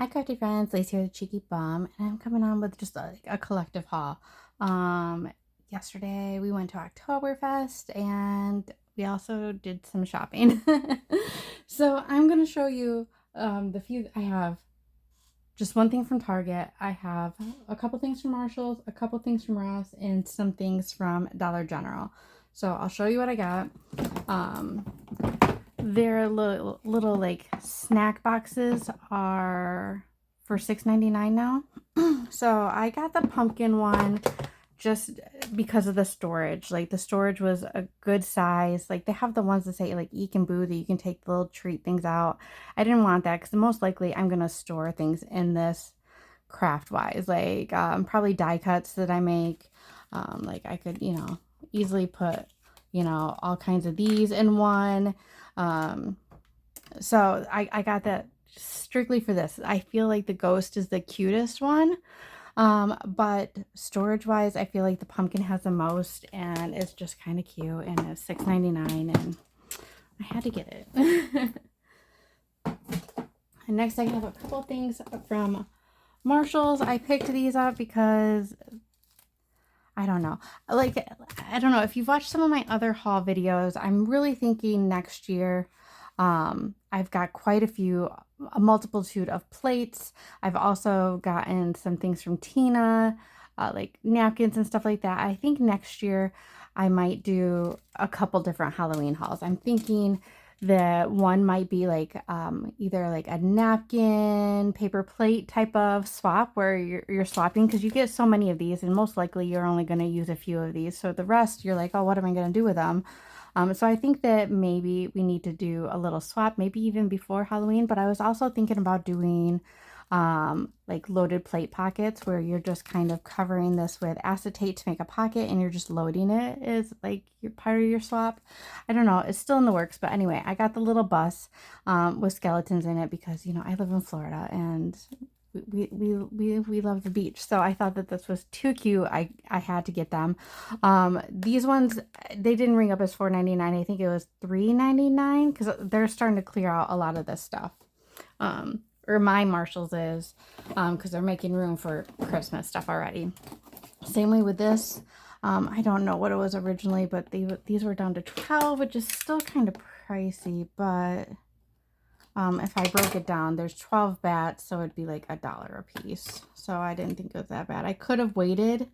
Hi, crafty friends. Lacey here, the Cheeky Bum, and I'm coming on with just a collective haul. Yesterday we went to Oktoberfest, and we also did some shopping. So I'm gonna show you the few I have. Just one thing from Target. I have a couple things from Marshalls, a couple things from Ross, and some things from Dollar General. So I'll show you what I got. Um, their little like snack boxes are for $6.99 now. So I got the pumpkin one just because of the storage. Like the storage was a good size. Like they have the ones that say like Eek and Boo that you can take the little treat things out. I didn't want that because most likely I'm gonna store things in this craft wise, like probably die cuts that I make. Like I could, easily put, all kinds of these in one. Um, so I got that strictly for this. I feel like the ghost is the cutest one. But storage wise, I feel like the pumpkin has the most, and it's just kind of cute, and it's $6.99, and I had to get it. And next I have a couple things from Marshalls. I picked these up because I don't know. Like, I don't know. If you've watched some of my other haul videos, I'm really thinking next year. I've got quite a multitude of plates. I've also gotten some things from Tina, like napkins and stuff like that. I think next year I might do a couple different Halloween hauls. I'm thinking that one might be like either like a napkin paper plate type of swap where you're swapping, because you get so many of these and most likely you're only going to use a few of these, so the rest you're like, oh, what am I going to do with them? So I think that maybe we need to do a little swap, maybe even before Halloween. But I was also thinking about doing like loaded plate pockets where you're just kind of covering this with acetate to make a pocket and you're just loading it is like your part of your swap. I don't know, it's still in the works, but anyway, I got the little bus with skeletons in it because, I live in Florida and we love the beach, so I thought that this was too cute. I had to get them. These ones, they didn't ring up as $4.99. I think it was $3.99 because they're starting to clear out a lot of this stuff. Or my Marshalls is, because they're making room for Christmas stuff already. Same way with this. I don't know what it was originally, but these were down to 12, which is still kind of pricey, but if I broke it down, there's 12 bats, so it'd be like $1 a piece. So I didn't think it was that bad. I could have waited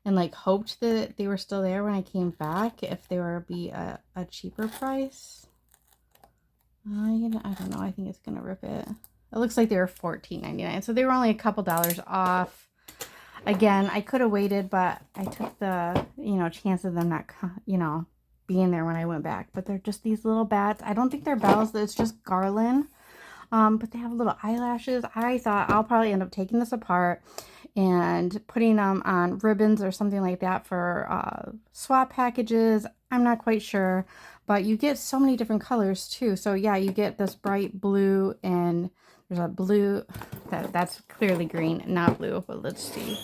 and like hoped that they were still there when I came back if they were be a cheaper price. I don't know. I think it's gonna rip it. It looks like they were $14.99, so they were only a couple dollars off. Again, I could have waited, but I took the chance of them not being there when I went back. But they're just these little bats. I don't think they're bells. It's just garland. But they have little eyelashes. I thought I'll probably end up taking this apart and putting them on ribbons or something like that for swap packages. I'm not quite sure, but you get so many different colors too. So yeah, you get this bright blue, and there's a blue that's clearly green, not blue, but let's see.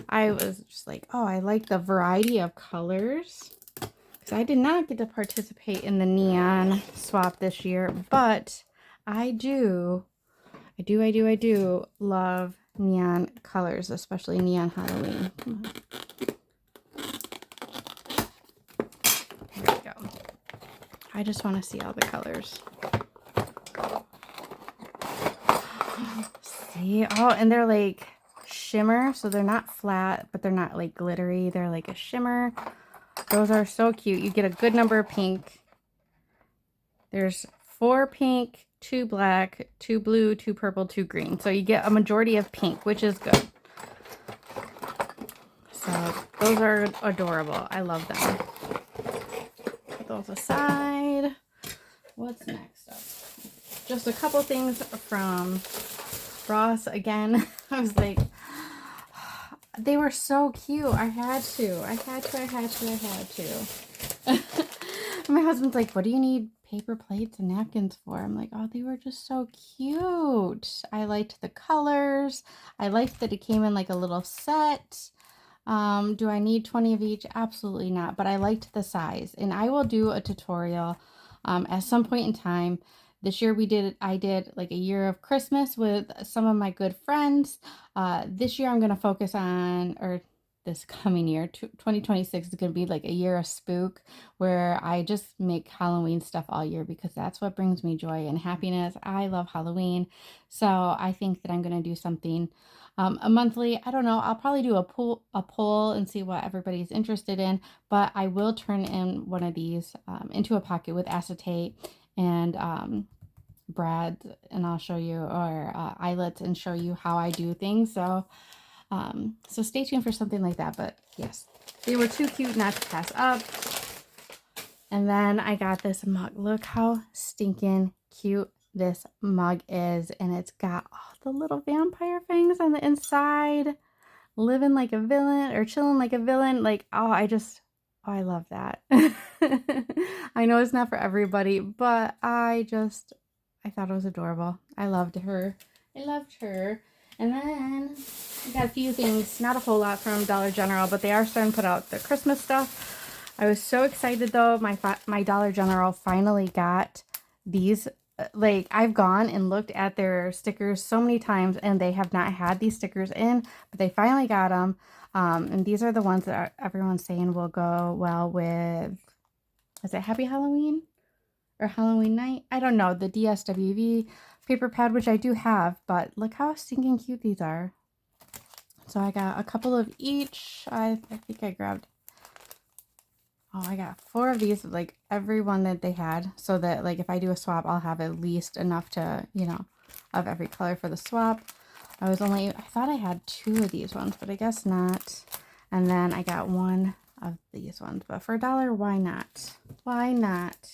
I was just like, oh, I like the variety of colors, because I did not get to participate in the neon swap this year, but I do love neon colors, especially neon Halloween. There we go. I just want to see all the colors. See? Oh, and they're like shimmer, so they're not flat, but they're not like glittery. They're like a shimmer. Those are so cute. You get a good number of pink. There's 4 pink, 2 black, 2 blue, 2 purple, 2 green. So you get a majority of pink, which is good. So those are adorable. I love them. Put those aside. What's next up? Just a couple things from Ross again. I was like, they were so cute. I had to. My husband's like, what do you need paper plates and napkins for? I'm like, oh, they were just so cute. I liked the colors. I liked that it came in like a little set. Do I need 20 of each? Absolutely not, but I liked the size, and I will do a tutorial at some point in time This year I did like a year of Christmas with some of my good friends. This year I'm going to focus on, or this coming year, 2026 is going to be like a year of spook where I just make Halloween stuff all year because that's what brings me joy and happiness. I love Halloween. So I think that I'm going to do something a monthly. I don't know. I'll probably do a poll and see what everybody's interested in, but I will turn in one of these into a pocket with acetate and brad, and I'll show you, or eyelets, and show you how I do things. So so stay tuned for something like that. But yes, they were too cute not to pass up. And then I got this mug. Look how stinking cute this mug is, and it's got all the little vampire fangs on the inside, living like a villain or chilling like a villain. Like, oh, I love that. I know it's not for everybody, but I thought it was adorable. I loved her. I loved her. And then I got a few things, not a whole lot from Dollar General, but they are starting to put out the Christmas stuff. I was so excited though. My Dollar General finally got these. Like, I've gone and looked at their stickers so many times and they have not had these stickers in, but they finally got them. And these are the ones that everyone's saying will go well with, is it Happy Halloween or Halloween Night? I don't know. The DSWV paper pad, which I do have, but look how stinking cute these are. So I got a couple of each. I think I grabbed, oh, I got 4 of these, like every one that they had, so that like if I do a swap, I'll have at least enough to, you know, of every color for the swap. I thought I had 2 of these ones, but I guess not. And then I got 1 of these ones, but for $1, why not? Why not?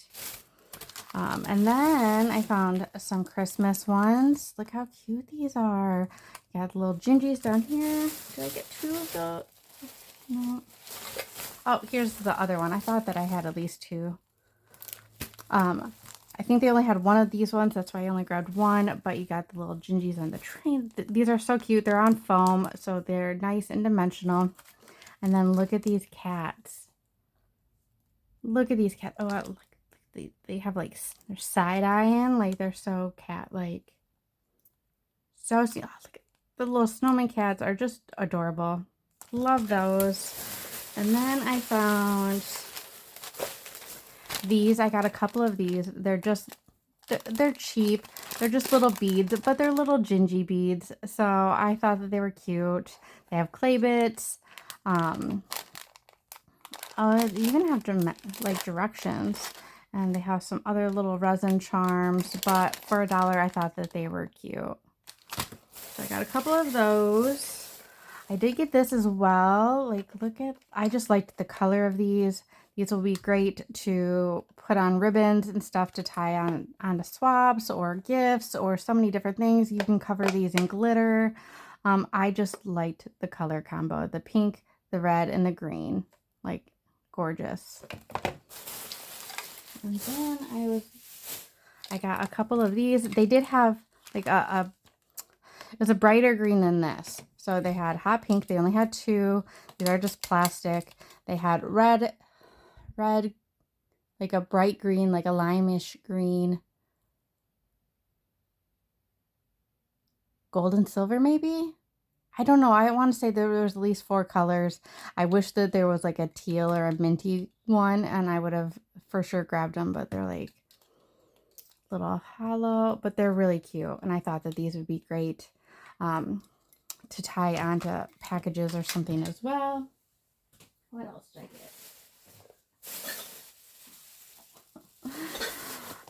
And then I found some Christmas ones. Look how cute these are. Got little gingies down here. Did I get 2 of those? No. Oh, here's the other one. I thought that I had at least 2. I think they only had 1 of these ones. That's why I only grabbed 1. But you got the little gingies on the train. These are so cute. They're on foam, so they're nice and dimensional. And then look at these cats. Look at these cats. Oh, look. They have like, they're side-eyeing. Like, they're so cat-like. So, oh, look at the little snowman cats are just adorable. Love those. And then I found these. I got a couple of these. They're cheap. They're just little beads, but they're little gingy beads. So I thought that they were cute. They have clay bits. Oh, they even have like directions. And they have some other little resin charms. But for $1, I thought that they were cute. So I got a couple of those. I did get this as well. Like, I just liked the color of these. These will be great to put on ribbons and stuff to tie onto swabs or gifts or so many different things. You can cover these in glitter. I just liked the color combo. The pink, the red, and the green. Like, gorgeous. And then I got a couple of these. They did have like it was a brighter green than this. So they had hot pink. They only had 2. These are just plastic. They had red, like a bright green, like a lime-ish green, gold and silver maybe? I don't know. I want to say there was at least 4 colors. I wish that there was like a teal or a minty one, and I would have for sure grabbed them, but they're like little hollow, but they're really cute. And I thought that these would be great to tie onto packages or something as well. What else did I get?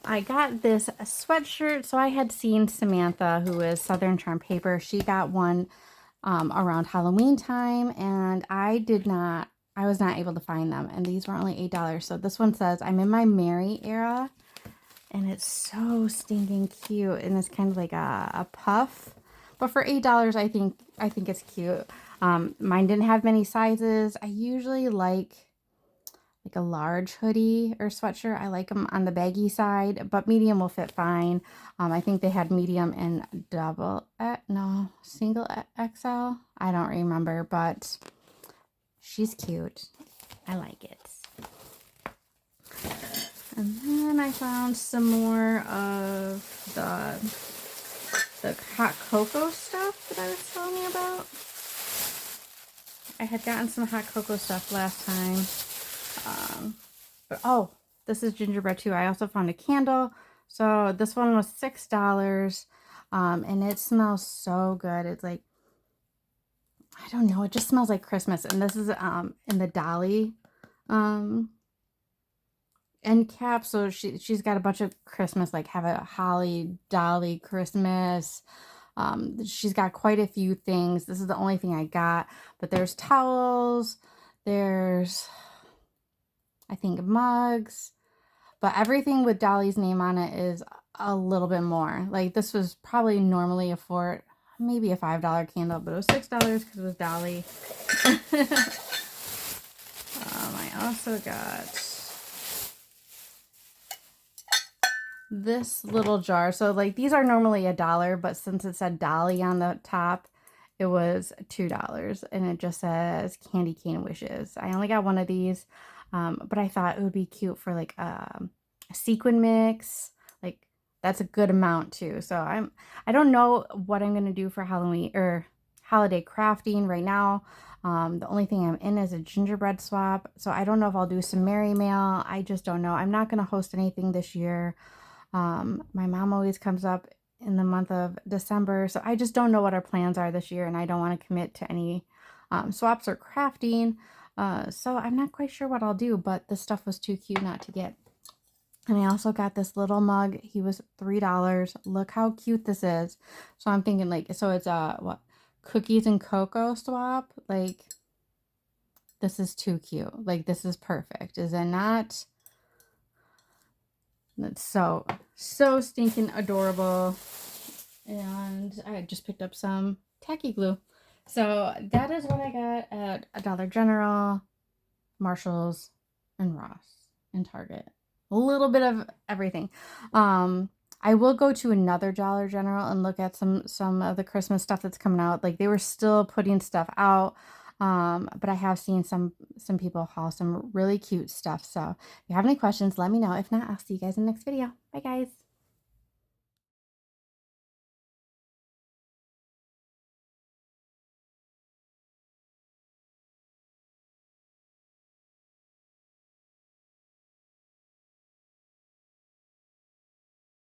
I got this sweatshirt. So I had seen Samantha, who is Southern Charm Paper. She got one around Halloween time, and I was not able to find them, and these were only $8. So this one says, I'm in my Mary era, and it's so stinking cute, and it's kind of like a puff, but for $8, I think it's cute. Mine didn't have many sizes. I usually like a large hoodie or sweatshirt. I like them on the baggy side, but medium will fit fine. I think they had medium and single XL. I don't remember, but she's cute. I like it. And then I found some more of the hot cocoa stuff that I was telling you about. I had gotten some hot cocoa stuff last time. But oh, this is gingerbread too. I also found a candle. So this one was $6. And it smells so good. It's like, I don't know, it just smells like Christmas. And this is in the Dolly end cap. So she's got a bunch of Christmas, like have a holly dolly Christmas. She's got quite a few things. This is the only thing I got, but there's towels, there's, I think, mugs, but everything with Dolly's name on it is a little bit more. Like this was probably normally maybe a $5 candle, but it was $6 because it was Dolly. I also got this little jar. So like these are normally $1, but since it said Dolly on the top, it was $2, and it just says candy cane wishes. I only got one of these, but I thought it would be cute for like a sequin mix. Like that's a good amount too. So I don't know what I'm gonna do for Halloween or holiday crafting right now. The only thing I'm in is a gingerbread swap. So I don't know if I'll do some Merry Mail. I just don't know. I'm not gonna host anything this year. My mom always comes up in the month of December, so I just don't know what our plans are this year, and I don't want to commit to any swaps or crafting. So I'm not quite sure what I'll do, but this stuff was too cute not to get. And I also got this little mug. He was $3. Look how cute this is. So I'm thinking like, so it's what, cookies and cocoa swap? Like, this is too cute. Like, this is perfect. Is it not? That's so stinking adorable. And I just picked up some tacky glue. So that is what I got at Dollar General, Marshalls, and Ross, and Target. A little bit of everything. I will go to another Dollar General and look at some of the Christmas stuff that's coming out. Like they were still putting stuff out. But I have seen some people haul some really cute stuff. So if you have any questions, let me know. If not, I'll see you guys in the next video. Bye guys.